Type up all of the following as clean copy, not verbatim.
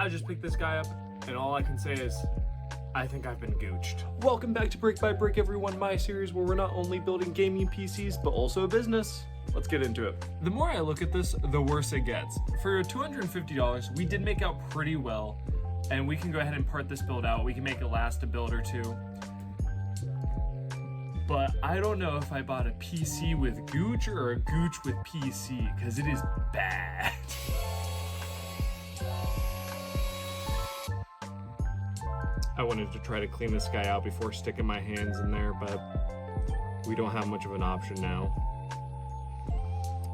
I just picked this guy up, and all I can say is, I think I've been gooched. Welcome back to Brick by Brick, everyone, my series where we're not only building gaming PCs, but also a business. Let's get into it. The more I look at this, the worse it gets. For $250, we did make out pretty well, and we can go ahead and part this build out. We can make it last a build or two. But I don't know if I bought a PC with gooch or a gooch with PC, because it is bad. I wanted to try to clean this guy out before sticking my hands in there, but we don't have much of an option now.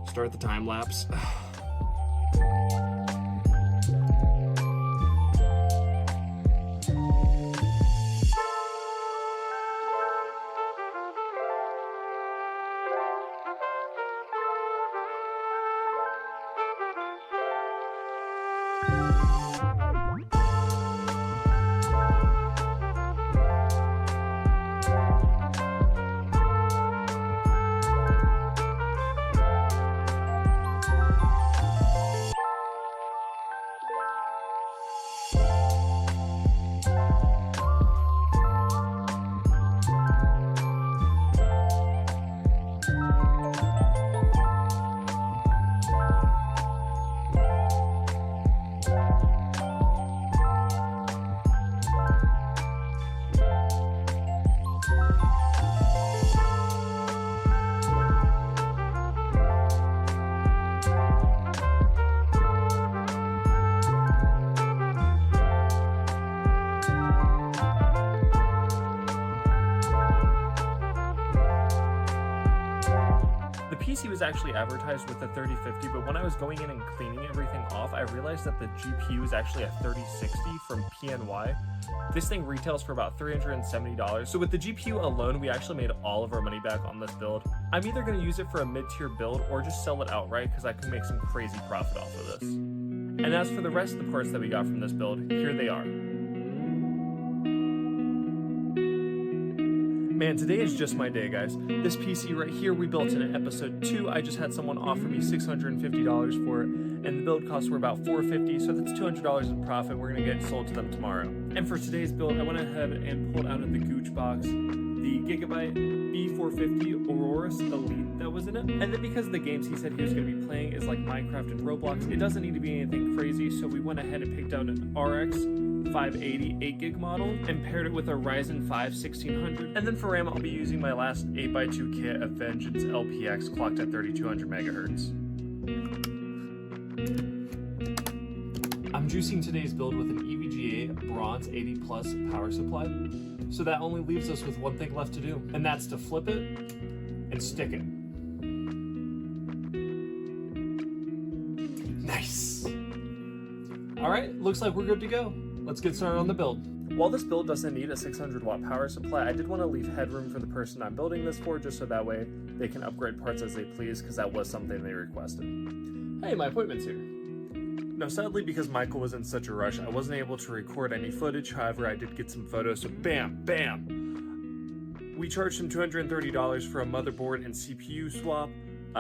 Start the time lapse. PC was actually advertised with the 3050, but when I was going in and cleaning everything off, I realized that the GPU is actually a 3060 from PNY. This thing retails for about $370. So with the GPU alone, we actually made all of our money back on this build. I'm either going to use it for a mid-tier build or just sell it outright because I can make some crazy profit off of this. And as for the rest of the parts that we got from this build, here they are. Man, today is just my day, guys. This PC right here, we built in episode 2. I just had someone offer me $650 for it, and the build costs were about $450, so that's $200 in profit. We're gonna get it sold to them tomorrow. And for today's build, I went ahead and pulled out of the gooch box the Gigabyte B450 Aorus Elite that was in it. And then because the games he said he was gonna be playing is like Minecraft and Roblox, it doesn't need to be anything crazy, so we went ahead and picked out an RX 580 8GB model and paired it with a Ryzen 5 1600. And then for RAM, I'll be using my last 8x2 kit of Vengeance LPX clocked at 3200 megahertz. I'm juicing today's build with an EVGA Bronze 80 Plus power supply. So that only leaves us with one thing left to do, and that's to flip it and stick it. Nice. All right, looks like we're good to go. Let's get started on the build. While this build doesn't need a 600 watt power supply, I did want to leave headroom for the person I'm building this for, just so that way they can upgrade parts as they please, because that was something they requested. Hey, my appointment's here. Now, sadly, because Michael was in such a rush, I wasn't able to record any footage. However, I did get some photos, so bam, bam. We charged him $230 for a motherboard and CPU swap.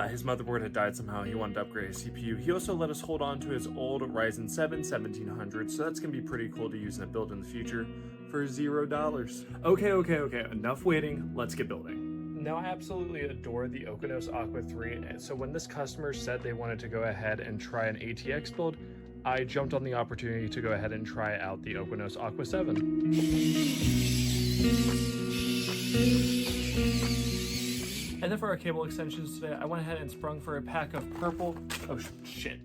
His motherboard had died somehow. He wanted to upgrade his CPU. He also let us hold on to his old Ryzen 7 1700, so that's going to be pretty cool to use in a build in the future for $0. Okay, enough waiting. Let's get building. Now, I absolutely adore the Okinos Aqua 3, and so when this customer said they wanted to go ahead and try an ATX build, I jumped on the opportunity to go ahead and try out the Okinos Aqua 7. And then for our cable extensions today, I went ahead and sprung for a pack of purple, oh shit,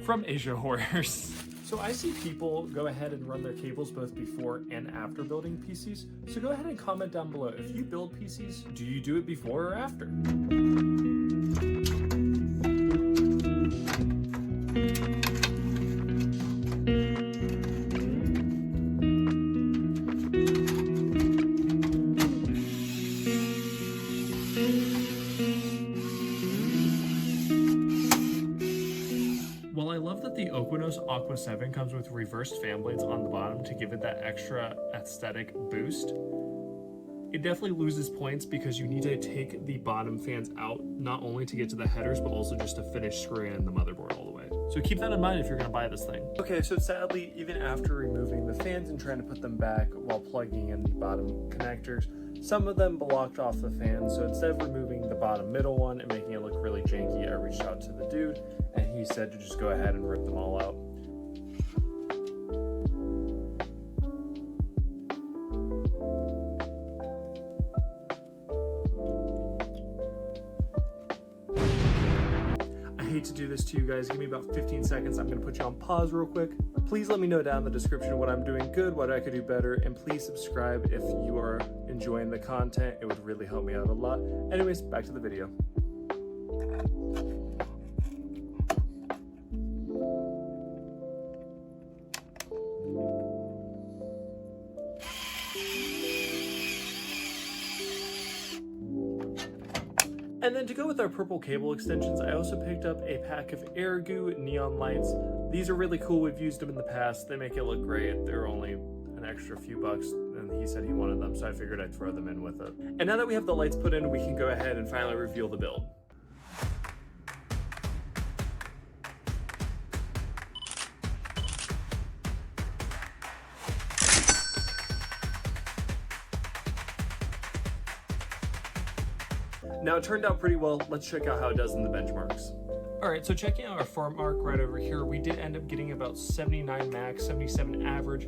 from Asia Horrors. So I see people go ahead and run their cables both before and after building PCs. So go ahead and comment down below. If you build PCs, do you do it before or after? While I love that the Okinos Aqua 7 comes with reversed fan blades on the bottom to give it that extra aesthetic boost, it definitely loses points because you need to take the bottom fans out, not only to get to the headers, but also just to finish screwing in the motherboard all the way. So keep that in mind if you're gonna buy this thing. Okay, so sadly, even after removing the fans and trying to put them back while plugging in the bottom connectors, some of them blocked off the fan. So instead of removing the bottom middle one and making it look really janky, I reached out to the dude and he said to just go ahead and rip them all out. I hate to do this to you guys. Give me about 15 seconds. I'm gonna put you on pause real quick. Please let me know down in the description what I'm doing good, what I could do better, and please subscribe if you are enjoying the content. It would really help me out a lot. Anyways, back to the video. And then to go with our purple cable extensions, I also picked up a pack of Ergu neon lights. These are really cool. We've used them in the past. They make it look great. They're only an extra few bucks, and he said he wanted them, so I figured I'd throw them in with it. And now that we have the lights put in, we can go ahead and finally reveal the build. Now it turned out pretty well. Let's check out how it does in the benchmarks. All right, so checking out our farm mark right over here, we did end up getting about 79 max, 77 average,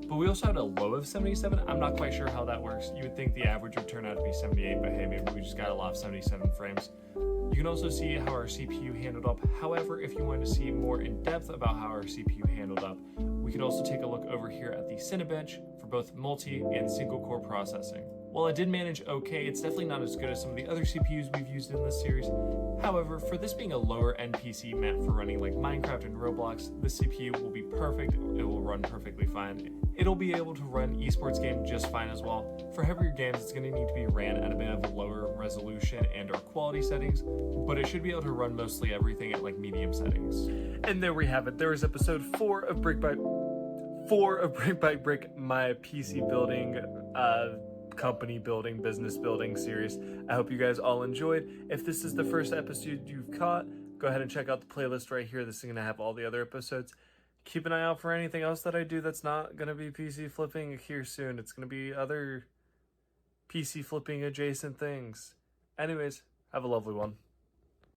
but we also had a low of 77. I'm not quite sure how that works. You would think the average would turn out to be 78, but hey, maybe we just got a lot of 77 frames. You can also see how our CPU handled up. However, if you wanted to see more in depth about how our CPU handled up, we could also take a look over here at the Cinebench for both multi and single core processing. While it did manage okay, it's definitely not as good as some of the other CPUs we've used in this series. However, for this being a lower end PC meant for running like Minecraft and Roblox, this CPU will be perfect. It will run perfectly fine. It'll be able to run esports game just fine as well. For heavier games, it's going to need to be ran at a bit of a lower resolution and or quality settings, but it should be able to run mostly everything at like medium settings. And there we have it. There is episode 4 of Brick by Brick, my PC building, company building, business building series. I hope you guys all enjoyed. If this is the first episode you've caught, go ahead and check out the playlist right here. This is going to have all the other episodes. Keep an eye out for anything else that I do that's not going to be PC flipping here soon. It's going to be other PC flipping adjacent things. Anyways, have a lovely one.